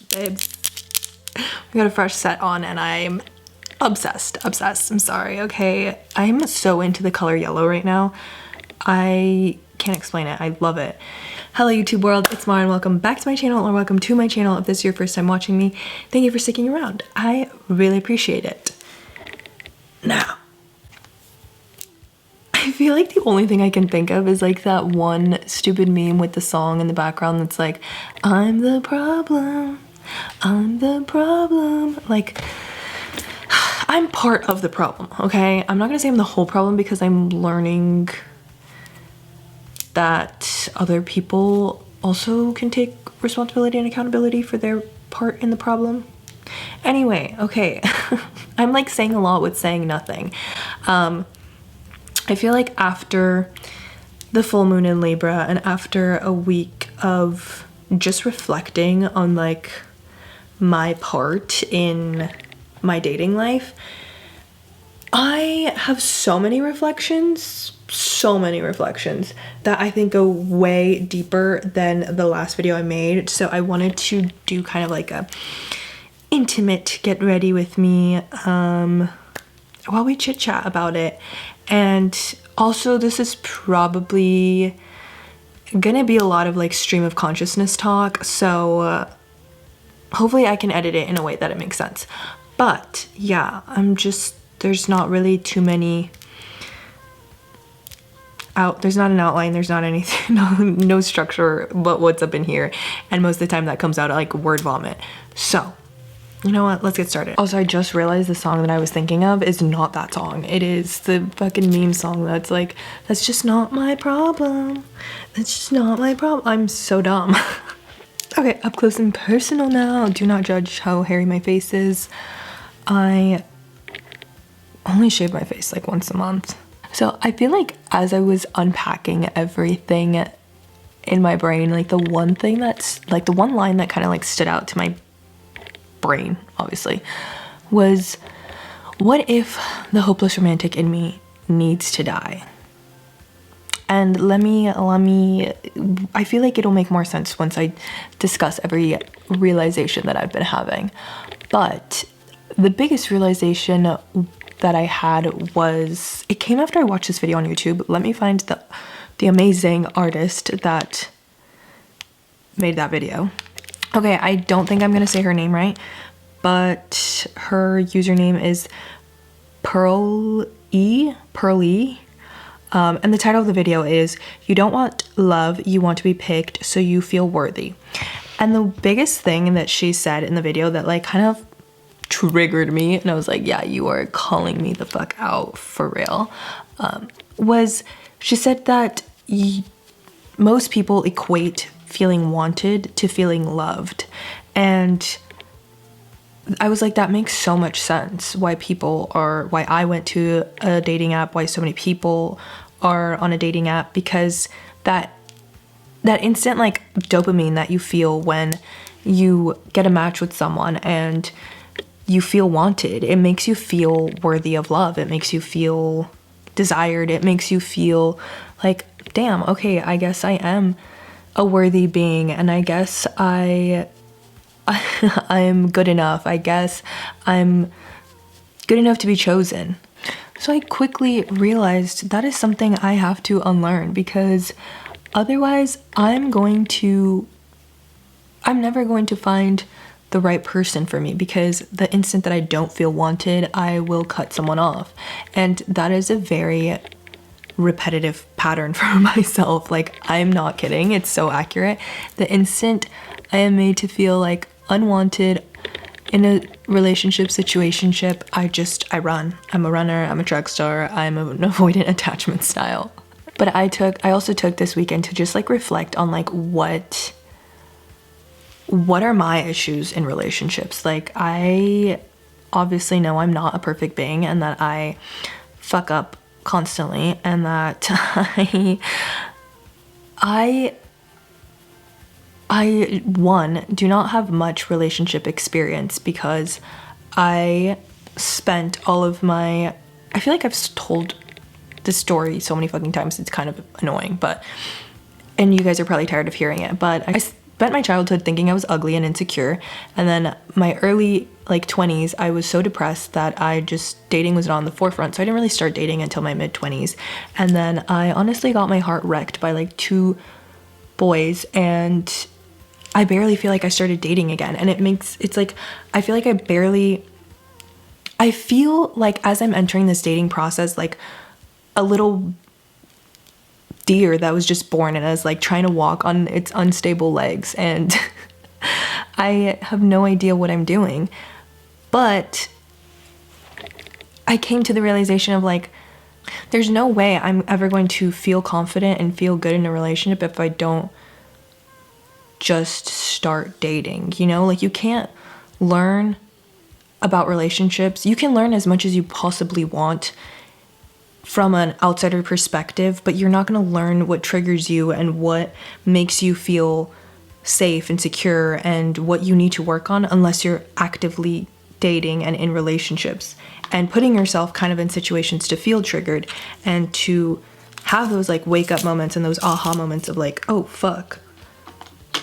babes. We got a fresh set on and I'm obsessed. I'm sorry, okay? I'm so into the color yellow right now. I can't explain it. I love it. Hello YouTube world, it's Mara and welcome back to my channel, or welcome to my channel if this is your first time watching me. Thank you for sticking around. I really appreciate it. Now, I feel like the only thing I can think of is like that one stupid meme with the song in the background that's like, I'm the problem, I'm the problem. Like, I'm part of the problem, okay? I'm not gonna say I'm the whole problem because I'm learning that other people also can take responsibility and accountability for their part in the problem. Anyway, okay, I'm like saying a lot with saying nothing. I feel like after the full moon in Libra and after a week of just reflecting on like my part in my dating life, I have so many reflections that I think go way deeper than the last video I made. So I wanted to do kind of like a intimate get ready with me while we chit chat about it. And also this is probably gonna be a lot of like stream of consciousness talk, so hopefully I can edit it in a way that it makes sense. But yeah, there's not really too many there's not an outline, there's not anything, no structure but what's up in here, and most of the time that comes out like word vomit. So you know what, let's get started. Also, I just realized the song that I was thinking of is not that song. It is the fucking meme song that's like, that's just not my problem, that's just not my problem. I'm so dumb. Okay, up close and personal now. Do not judge how hairy my face is. I only shave my face like once a month. So I feel like as I was unpacking everything in my brain, like the one thing that's like the one line that kind of like stood out to my brain, obviously, was, what if the hopeless romantic in me needs to die? And let me I feel like it'll make more sense once I discuss every realization that I've been having. But the biggest realization that I had was, it came after I watched this video on YouTube. Let me find the amazing artist that made that video. Okay, I don't think I'm gonna say her name right, but her username is Pearl E. And the title of the video is, you don't want love, you want to be picked so you feel worthy. And the biggest thing that she said in the video that like kind of triggered me, and I was like, yeah, you are calling me the fuck out for real, was she said that most people equate feeling wanted to feeling loved. And I was like, that makes so much sense why I went to a dating app, why so many people are on a dating app, because that instant like dopamine that you feel when you get a match with someone and you feel wanted, it makes you feel worthy of love, it makes you feel desired, it makes you feel like, damn, okay, I guess I am a worthy being, and I guess I'm good enough. I guess I'm good enough to be chosen. So I quickly realized that is something I have to unlearn, because otherwise I'm never going to find the right person for me, because the instant that I don't feel wanted, I will cut someone off. And that is a very repetitive pattern for myself. Like, I'm not kidding, it's so accurate. The instant I am made to feel like unwanted in a relationship, situationship, I run. I'm a runner, I'm a track star, I'm an avoidant attachment style. But I also took this weekend to just like reflect on like what are my issues in relationships. Like, I obviously know I'm not a perfect being and that I fuck up constantly, and that I do not have much relationship experience, because I spent all of my, I feel like I've told this story so many fucking times, it's kind of annoying, but, and you guys are probably tired of hearing it, but spent my childhood thinking I was ugly and insecure, and then my early like 20s, I was so depressed that dating was not on the forefront, so I didn't really start dating until my mid 20s. And then I honestly got my heart wrecked by like 2 boys, and I barely feel like I started dating again. And it's like I feel like as I'm entering this dating process, like a little deer that was just born and is like trying to walk on its unstable legs, and I have no idea what I'm doing. But I came to the realization of like, there's no way I'm ever going to feel confident and feel good in a relationship if I don't just start dating, you know? Like, you can't learn about relationships. You can learn as much as you possibly want from an outsider perspective, but you're not going to learn what triggers you and what makes you feel safe and secure and what you need to work on unless you're actively dating and in relationships and putting yourself kind of in situations to feel triggered and to have those like wake up moments and those aha moments of like, oh fuck,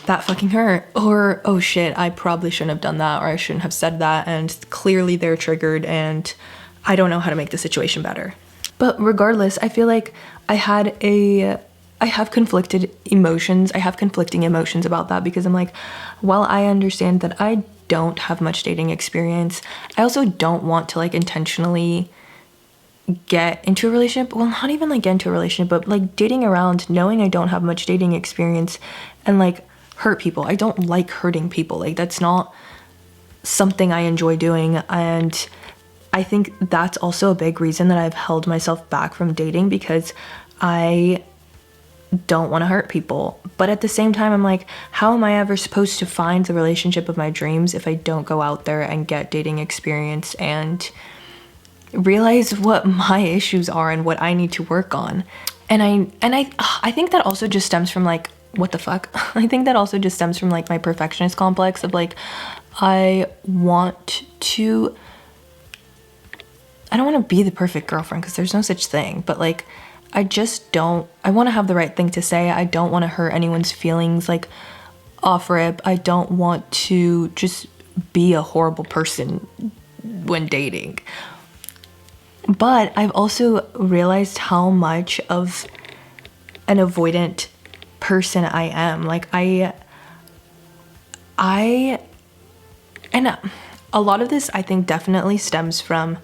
that fucking hurt, or oh shit, I probably shouldn't have done that, or I shouldn't have said that, and clearly they're triggered and I don't know how to make the situation better. But regardless, I feel like I have conflicting emotions about that, because I'm like, while I understand that I don't have much dating experience, I also don't want to like intentionally get into a relationship. Well, not even like get into a relationship, but like dating around knowing I don't have much dating experience and like hurt people. I don't like hurting people. Like, that's not something I enjoy doing. And I think that's also a big reason that I've held myself back from dating, because I don't want to hurt people. But at the same time, I'm like, how am I ever supposed to find the relationship of my dreams if I don't go out there and get dating experience and realize what my issues are and what I need to work on? And I think that also just stems from like, what the fuck? I think that also just stems from like my perfectionist complex of like, I don't want to be the perfect girlfriend, because there's no such thing, but like, I want to have the right thing to say. I don't want to hurt anyone's feelings like off rip. I don't want to just be a horrible person when dating. But I've also realized how much of an avoidant person I am. Like and a lot of this I think definitely stems from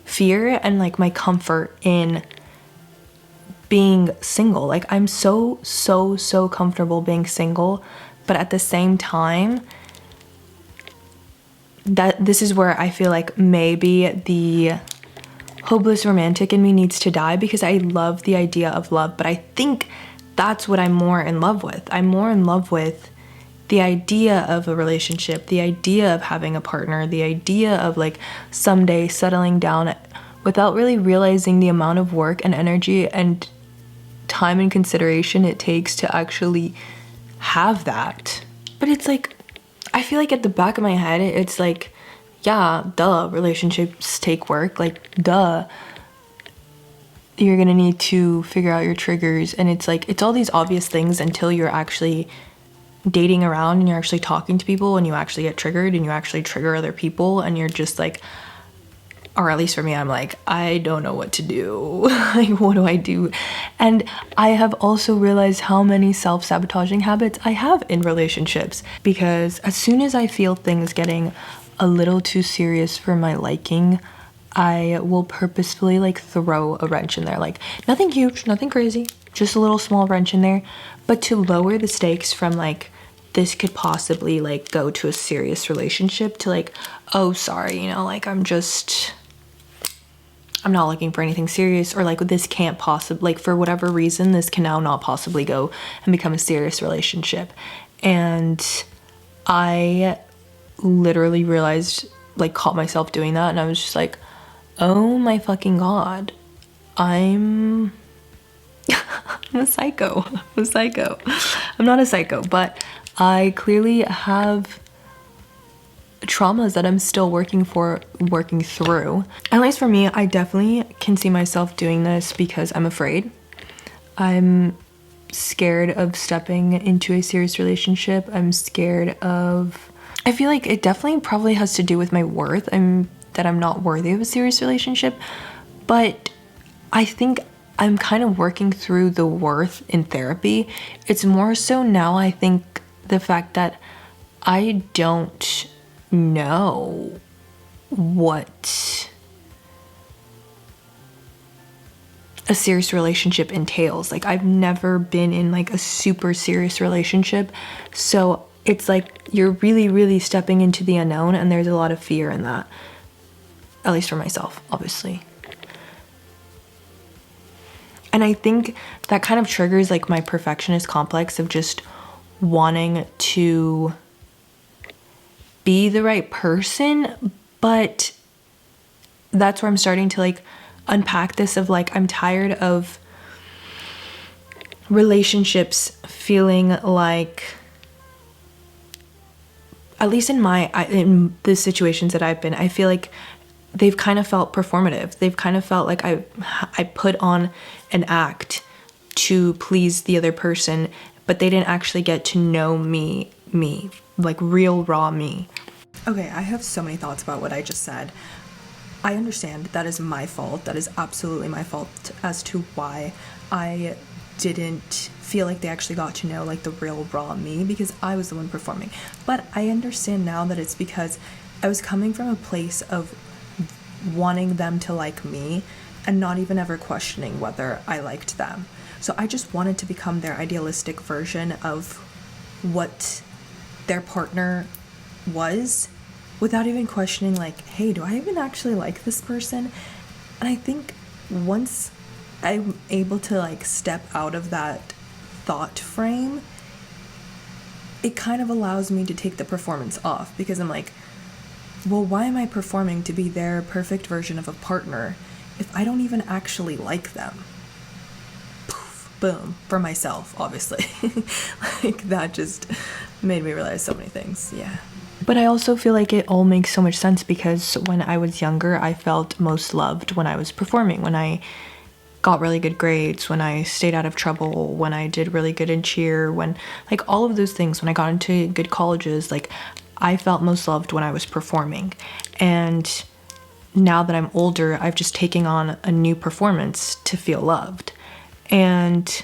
fear and like my comfort in being single. Like, I'm so comfortable being single, but at the same time, that this is where I feel like maybe the hopeless romantic in me needs to die, because I love the idea of love, but I think that's what I'm more in love with. I'm more in love with the idea of a relationship, the idea of having a partner, the idea of like someday settling down, without really realizing the amount of work and energy and time and consideration it takes to actually have that. But it's like, I feel like at the back of my head, it's like, yeah, duh, relationships take work. Like, duh, you're gonna need to figure out your triggers. And it's like, it's all these obvious things until you're actually dating around and you're actually talking to people and you actually get triggered and you actually trigger other people, and you're just like, or at least for me, I'm like, I don't know what to do. Like, what do I do? And I have also realized how many self-sabotaging habits I have in relationships, because as soon as I feel things getting a little too serious for my liking, I will purposefully like throw a wrench in there. Like, nothing huge, nothing crazy, just a little small wrench in there, but to lower the stakes from like, this could possibly like go to a serious relationship, to like, oh, sorry, you know, like, I'm not looking for anything serious, or like, this can't possibly, like, for whatever reason, this can now not possibly go and become a serious relationship. And I literally realized, like, caught myself doing that, and I was just like, oh my fucking God, I'm a psycho. I'm not a psycho, but I clearly have traumas that I'm still working through. At least for me, I definitely can see myself doing this because I'm afraid. I'm scared of stepping into a serious relationship. I'm scared of, I feel like it definitely probably has to do with my worth. That I'm not worthy of a serious relationship, but I think I'm kind of working through the worth in therapy. It's more so now, I think, the fact that I don't know what a serious relationship entails. Like, I've never been in like a super serious relationship, so it's like you're really, really stepping into the unknown, and there's a lot of fear in that, at least for myself, obviously. And I think that kind of triggers like my perfectionist complex of just wanting to be the right person, but that's where I'm starting to like unpack this of like, I'm tired of relationships feeling like, at least in the situations that I've been, I feel like they've kind of felt performative. They've kind of felt like I put on an act to please the other person, but they didn't actually get to know me, like real raw me. Okay, I have so many thoughts about what I just said. I understand that is my fault. That is absolutely my fault as to why I didn't feel like they actually got to know like the real raw me, because I was the one performing. But I understand now that it's because I was coming from a place of wanting them to like me and not even ever questioning whether I liked them. So I just wanted to become their idealistic version of what their partner was, without even questioning like, hey, do I even actually like this person? And I think once I'm able to like step out of that thought frame, it kind of allows me to take the performance off, because I'm like, well, why am I performing to be their perfect version of a partner if I don't even actually like them? Poof, boom, for myself, obviously. Like, that just made me realize so many things, yeah. But I also feel like it all makes so much sense, because when I was younger, I felt most loved when I was performing, when I got really good grades, when I stayed out of trouble, when I did really good in cheer, when like all of those things, when I got into good colleges, like I felt most loved when I was performing. And now that I'm older, I've just taken on a new performance to feel loved. And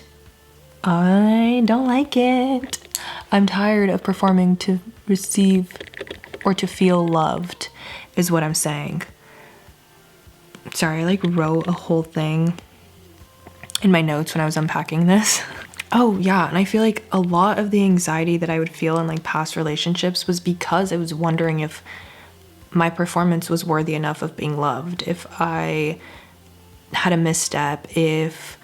I don't like it. I'm tired of performing to receive or to feel loved, is what I'm saying. Sorry, I like wrote a whole thing in my notes when I was unpacking this. Oh yeah, and I feel like a lot of the anxiety that I would feel in like past relationships was because I was wondering if my performance was worthy enough of being loved, if I had a misstep, if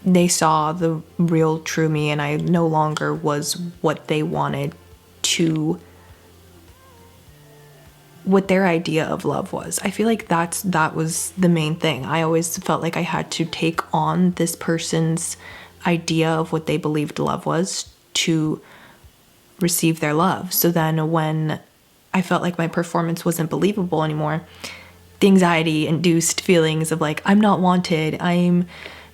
they saw the real true me and I no longer was what they wanted to, what their idea of love was. I feel like that was the main thing. I always felt like I had to take on this person's idea of what they believed love was to receive their love. So then when I felt like my performance wasn't believable anymore, the anxiety induced feelings of like, I'm not wanted, I'm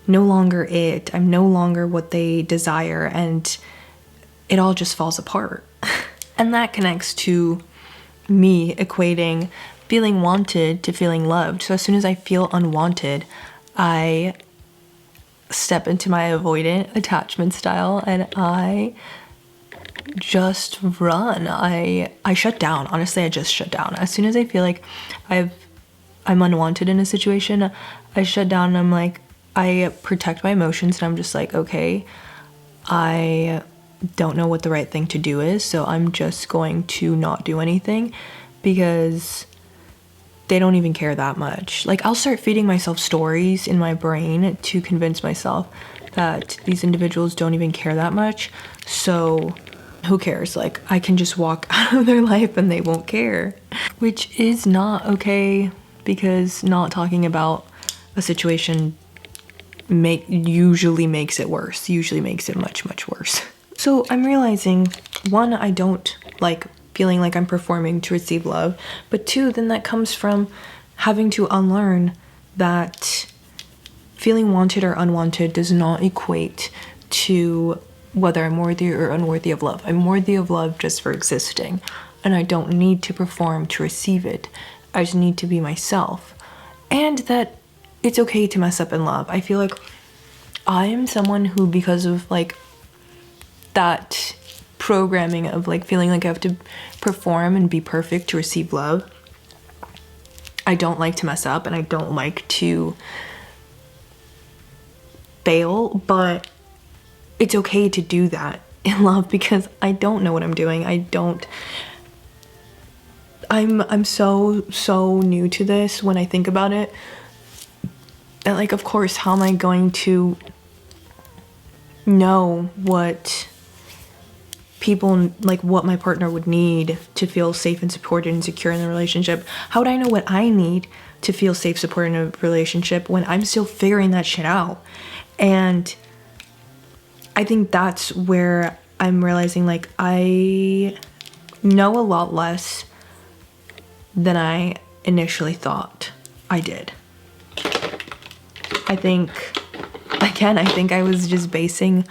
no longer it, I'm no longer what they desire, and it all just falls apart. And that connects to me equating feeling wanted to feeling loved. So as soon as I feel unwanted, I step into my avoidant attachment style and I just run. I shut down. Honestly, I just shut down. As soon as I feel like I'm unwanted in a situation, I shut down and I'm like, I protect my emotions and I'm just like, okay, I don't know what the right thing to do is, so I'm just going to not do anything because they don't even care that much. Like, I'll start feeding myself stories in my brain to convince myself that these individuals don't even care that much, so who cares? Like, I can just walk out of their life and they won't care, which is not okay, because not talking about a situation usually makes it worse, usually makes it much, much worse. So I'm realizing, one, I don't like feeling like I'm performing to receive love, but two, then that comes from having to unlearn that feeling wanted or unwanted does not equate to whether I'm worthy or unworthy of love. I'm worthy of love just for existing, and I don't need to perform to receive it. I just need to be myself. And that it's okay to mess up in love. I feel like I am someone who, because of like that programming of like feeling like I have to perform and be perfect to receive love, I don't like to mess up and I don't like to fail, but it's okay to do that in love because I don't know what I'm doing. I'm so new to this when I think about it. And like, of course, how am I going to know what people, like what my partner would need to feel safe and supported and secure in the relationship? How would I know what I need to feel safe, supported in a relationship when I'm still figuring that shit out? And I think that's where I'm realizing like I know a lot less than I initially thought I did. I think I was just basing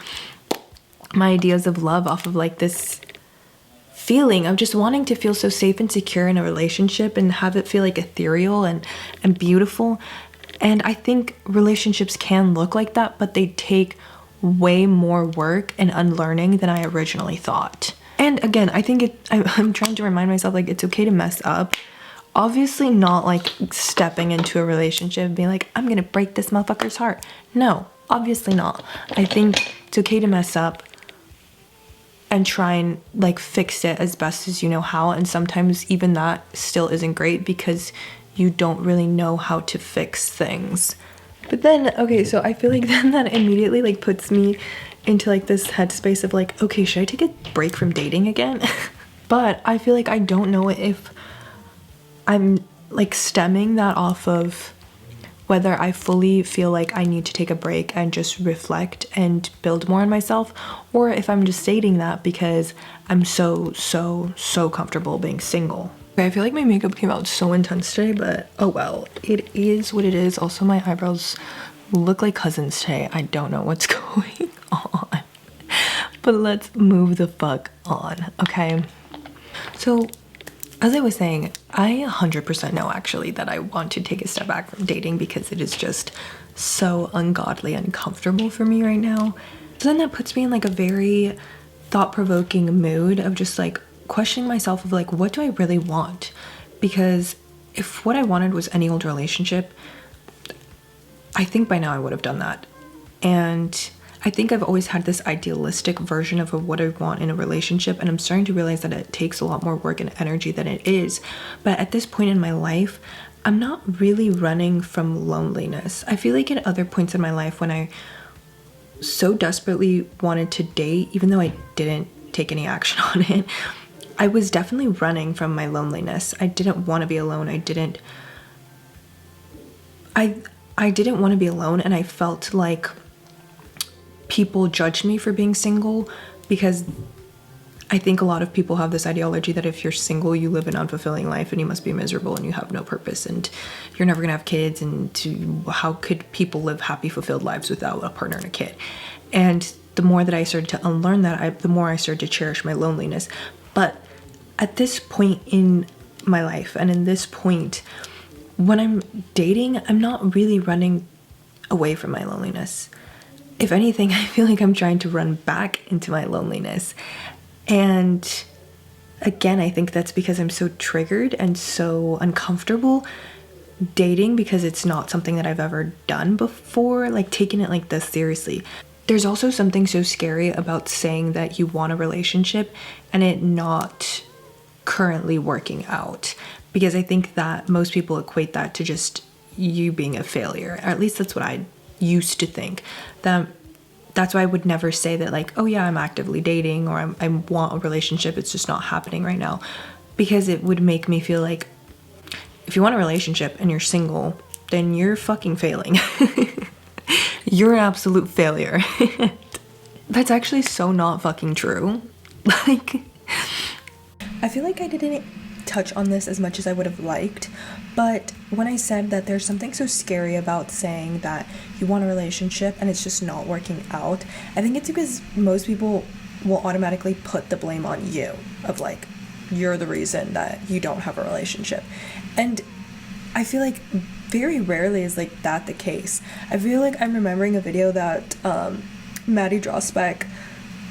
my ideas of love off of like this feeling of just wanting to feel so safe and secure in a relationship and have it feel like ethereal and beautiful. And I think relationships can look like that, but they take way more work and unlearning than I originally thought. And again, I think I'm trying to remind myself like it's okay to mess up. Obviously not like stepping into a relationship and being like, I'm gonna break this motherfucker's heart. No, obviously not. I think it's okay to mess up and try and like fix it as best as you know how. And sometimes even that still isn't great because you don't really know how to fix things. But then, okay, so I feel like then that immediately like puts me into like this headspace of like, okay, should I take a break from dating again? But I feel like I don't know if I'm like stemming that off of whether I fully feel like I need to take a break and just reflect and build more on myself, or if I'm just stating that because I'm so comfortable being single. Okay, I feel like my makeup came out so intense today, but oh well, it is what it is. Also, my eyebrows look like cousins today. I don't know what's going on, but let's move the fuck on, okay? So, as I was saying, I 100% know actually that I want to take a step back from dating because it is just so ungodly uncomfortable for me right now. So then that puts me in like a very thought-provoking mood of just like questioning myself of like, what do I really want? Because if what I wanted was any old relationship, I think by now I would have done that. And I think I've always had this idealistic version of what I want in a relationship, and I'm starting to realize that it takes a lot more work and energy than it is. But at this point in my life, I'm not really running from loneliness. I feel like at other points in my life when I so desperately wanted to date, even though I didn't take any action on it, I was definitely running from my loneliness. I didn't want to be alone. I didn't want to be alone, and I felt like people judged me for being single because I think a lot of people have this ideology that if you're single, you live an unfulfilling life and you must be miserable and you have no purpose and you're never gonna have kids, and how could people live happy, fulfilled lives without a partner and a kid? And the more that I started to unlearn that, the more I started to cherish my loneliness. But at this point in my life and in this point, when I'm dating, I'm not really running away from my loneliness. If anything, I feel like I'm trying to run back into my loneliness. And again, I think that's because I'm so triggered and so uncomfortable dating because it's not something that I've ever done before, like taking it like this seriously. There's also something so scary about saying that you want a relationship and it not currently working out, because I think that most people equate that to just you being a failure, or at least that's what I used to think. That's why I would never say that like, oh yeah, I'm actively dating or I want a relationship, it's just not happening right now, because it would make me feel like if you want a relationship and you're single, then you're fucking failing. You're an absolute failure. That's actually so not fucking true. Like, I feel like I didn't touch on this as much as I would have liked, but when I said that there's something so scary about saying that you want a relationship and it's just not working out, I think it's because most people will automatically put the blame on you, of like, you're the reason that you don't have a relationship. And I feel like very rarely is like that the case. I feel like I'm remembering a video that Maddie Drossbeck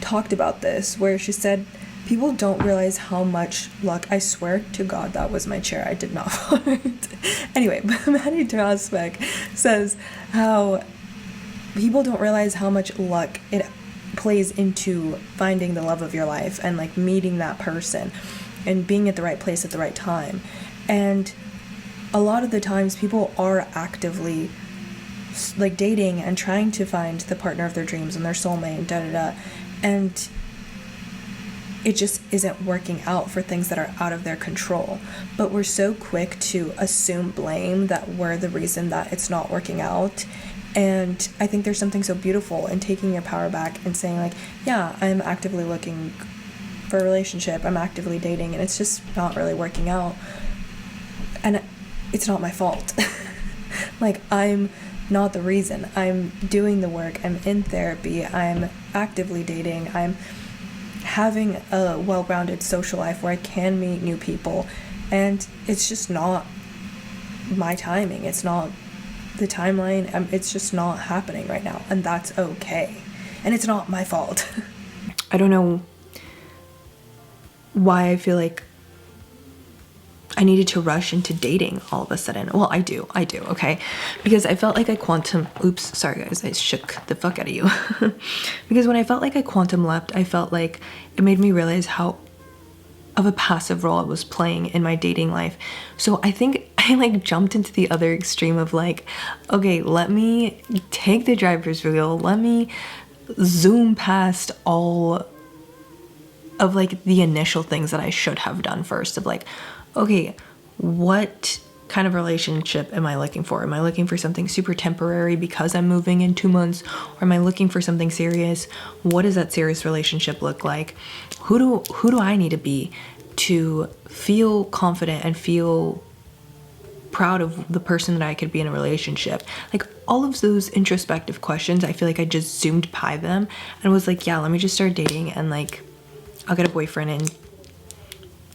talked about this, where she said people don't realize how much luck, I swear to God that was my chair, I did not fart. Anyway, Maddie Drossbeck says how people don't realize how much luck it plays into finding the love of your life and like meeting that person and being at the right place at the right time. And a lot of the times people are actively like dating and trying to find the partner of their dreams and their soulmate, and it just isn't working out for things that are out of their control. But we're so quick to assume blame that we're the reason that it's not working out. And I think there's something so beautiful in taking your power back and saying like, yeah, I'm actively looking for a relationship, I'm actively dating, and it's just not really working out. And it's not my fault. Like, I'm not the reason. I'm doing the work, I'm in therapy, I'm actively dating, I'm having a well-rounded social life where I can meet new people, and it's just not my timing, it's not the timeline, it's just not happening right now, and that's okay, and it's not my fault. I don't know why I feel like I needed to rush into dating all of a sudden. Well, I do, okay? Because I felt like oops, sorry guys, I shook the fuck out of you. Because when I felt like I quantum leapt, I felt like it made me realize how of a passive role I was playing in my dating life. So I think I like jumped into the other extreme of like, okay, let me take the driver's wheel, let me zoom past all of like the initial things that I should have done first, of like, okay, what kind of relationship am I looking for? Am I looking for something super temporary because I'm moving in 2 months? Or am I looking for something serious? What does that serious relationship look like? Who do I need to be to feel confident and feel proud of the person that I could be in a relationship? Like, all of those introspective questions, I feel like I just zoomed by them and was like, yeah, let me just start dating, and like, I'll get a boyfriend, and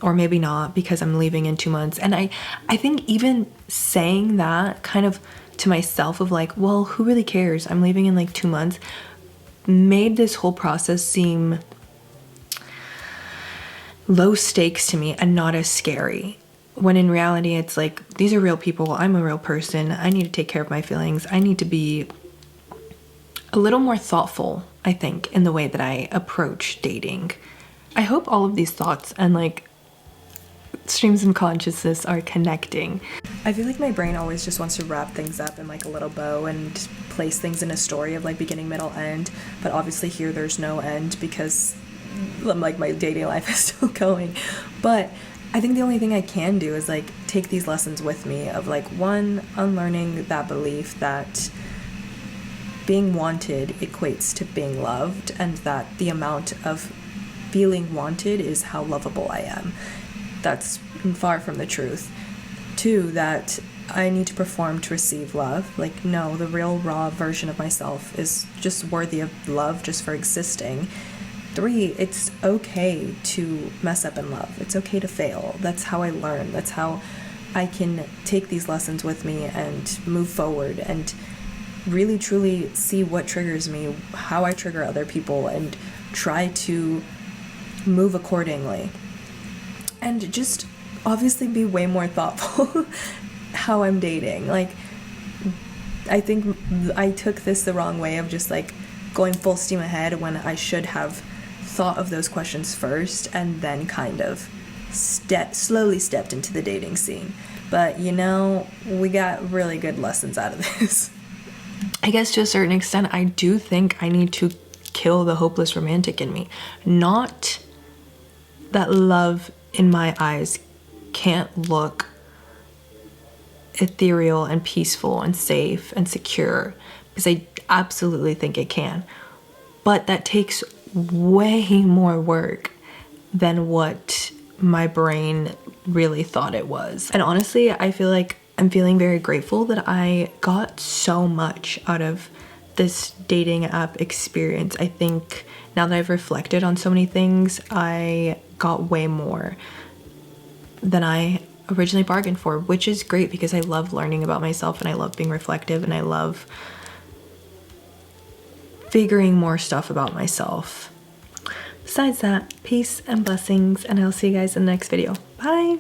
or maybe not because I'm leaving in 2 months. And I think even saying that kind of to myself of like, well, who really cares? I'm leaving in like 2 months, made this whole process seem low stakes to me and not as scary. When in reality, it's like, these are real people. I'm a real person. I need to take care of my feelings. I need to be a little more thoughtful, I think, in the way that I approach dating. I hope all of these thoughts and like streams of consciousness are connecting. I feel like my brain always just wants to wrap things up in like a little bow and place things in a story of like beginning, middle, end. But obviously here there's no end because like my dating life is still going. But I think the only thing I can do is like take these lessons with me of like, one, unlearning that belief that being wanted equates to being loved, and that the amount of feeling wanted is how lovable I am. That's far from the truth. 2, that I need to perform to receive love. Like, no, the real raw version of myself is just worthy of love just for existing. 3, it's okay to mess up in love. It's okay to fail. That's how I learn. That's how I can take these lessons with me and move forward and really truly see what triggers me, how I trigger other people, and try to move accordingly. And just obviously be way more thoughtful how I'm dating. Like, I think I took this the wrong way of just like going full steam ahead when I should have thought of those questions first and then kind of slowly stepped into the dating scene. But you know, we got really good lessons out of this. I guess to a certain extent, I do think I need to kill the hopeless romantic in me. Not that love in my eyes can't look ethereal and peaceful and safe and secure, because I absolutely think it can. But that takes way more work than what my brain really thought it was. And honestly, I feel like I'm feeling very grateful that I got so much out of this dating app experience. I think now that I've reflected on so many things, I got way more than I originally bargained for, which is great because I love learning about myself and I love being reflective and I love figuring more stuff about myself. Besides that, peace and blessings, and I'll see you guys in the next video. Bye!